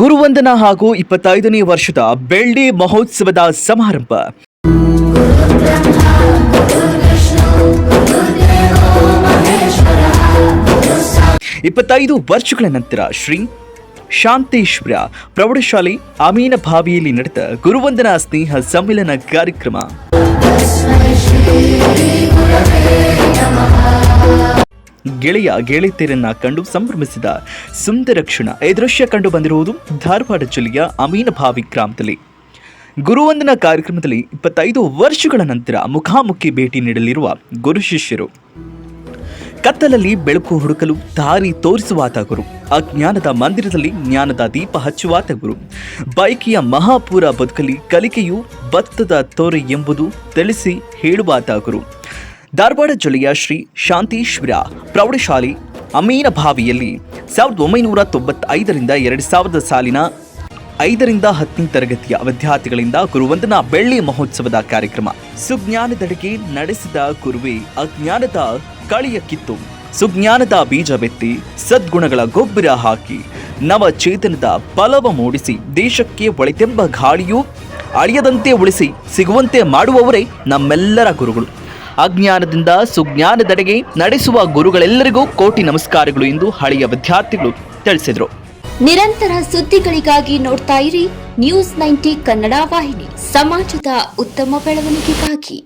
ಗುರುವಂದನಾ ಹಾಗೂ 25ನೇ ವರ್ಷದ ಬೆಳ್ಳಿ ಮಹೋತ್ಸವದ ಸಮಾರಂಭ. 25 ವರ್ಷಗಳ ನಂತರ ಶ್ರೀ ಶಾಂತೇಶ್ವರ ಪ್ರೌಢಶಾಲೆ ಅಮೀನಭಾವಿಯಲ್ಲಿ ನಡೆದ ಗುರುವಂದನಾ ಸ್ನೇಹ ಸಮ್ಮೇಳನ ಕಾರ್ಯಕ್ರಮ. ಗೆಳೆಯ ಗೆಳೆತಿಯರನ್ನ ಕಂಡು ಸಂಭ್ರಮಿಸಿದ ಸುಂದರ ಕ್ಷಣ. ಈ ದೃಶ್ಯ ಕಂಡು ಬಂದಿರುವುದು ಧಾರವಾಡ ಜಿಲ್ಲೆಯ ಅಮೀನಭಾವಿ ಗ್ರಾಮದಲ್ಲಿ. ಗುರುವಂದನಾ ಕಾರ್ಯಕ್ರಮದಲ್ಲಿ 25 ವರ್ಷಗಳ ನಂತರ ಮುಖಾಮುಖಿ ಭೇಟಿ ನೀಡಲಿರುವ ಗುರು ಶಿಷ್ಯರು. ಕತ್ತಲಲ್ಲಿ ಬೆಳಕು ಹುಡುಕಲು ದಾರಿ ತೋರಿಸುವಾತ ಗುರು, ಅಜ್ಞಾನದ ಮಂದಿರದಲ್ಲಿ ಜ್ಞಾನದ ದೀಪ ಹಚ್ಚುವಾತ ಗುರು, ಬೈಕಿಯ ಮಹಾಪೂರ ಬದುಕಲಿ ಕಲಿಕೆಯು ಭತ್ತದ ತೋರೆ ಎಂಬುದು ತಿಳಿಸಿ ಹೇಳುವಾತ ಗುರು. ಧಾರವಾಡ ಜಿಲ್ಲೆಯ ಶ್ರೀ ಶಾಂತೇಶ್ವರ ಪ್ರೌಢಶಾಲೆ ಅಮೀನಭಾವಿಯಲ್ಲಿ 1995ರಿಂದ 2000 ಸಾಲಿನ 5ರಿಂದ 10ನೇ ತರಗತಿಯ ವಿದ್ಯಾರ್ಥಿಗಳಿಂದ ಗುರುವಂದನಾ ಬೆಳ್ಳಿ ಮಹೋತ್ಸವದ ಕಾರ್ಯಕ್ರಮ. ಸುಜ್ಞಾನದೆಡೆಗೆ ನಡೆಸಿದ ಗುರುವೇ ಅಜ್ಞಾನದ ಕಳೆಯ ಕಿತ್ತು, ಸುಜ್ಞಾನದ ಬೀಜ ಬೆತ್ತಿ ಸದ್ಗುಣಗಳ ಗೊಬ್ಬರ ಹಾಕಿ ನವಚೇತನದ ಫಲವ ಮೂಡಿಸಿ ದೇಶಕ್ಕೆ ಒಳಿತೆಂಬ ಗಾಳಿಯೂ ಅಳಿಯದಂತೆ ಉಳಿಸಿ ಸಿಗುವಂತೆ ಮಾಡುವವರೇ ನಮ್ಮೆಲ್ಲರ ಗುರುಗಳು. ಅಜ್ಞಾನದಿಂದ ಸುಜ್ಞಾನದೆಡೆಗೆ ನಡೆಸುವ ಗುರುಗಳೆಲ್ಲರಿಗೂ ಕೋಟಿ ನಮಸ್ಕಾರಗಳು ಎಂದು ಹಳೆಯ ವಿದ್ಯಾರ್ಥಿಗಳು ತಿಳಿಸಿದರು. ನಿರಂತರ ಸುದ್ದಿಗಳಿಗಾಗಿ ನೋಡ್ತಾ ಇರಿ ನ್ಯೂಸ್ 90 ಕನ್ನಡ ವಾಹಿನಿ, ಸಮಾಜದ ಉತ್ತಮ ಬೆಳವಣಿಗೆಗಾಗಿ.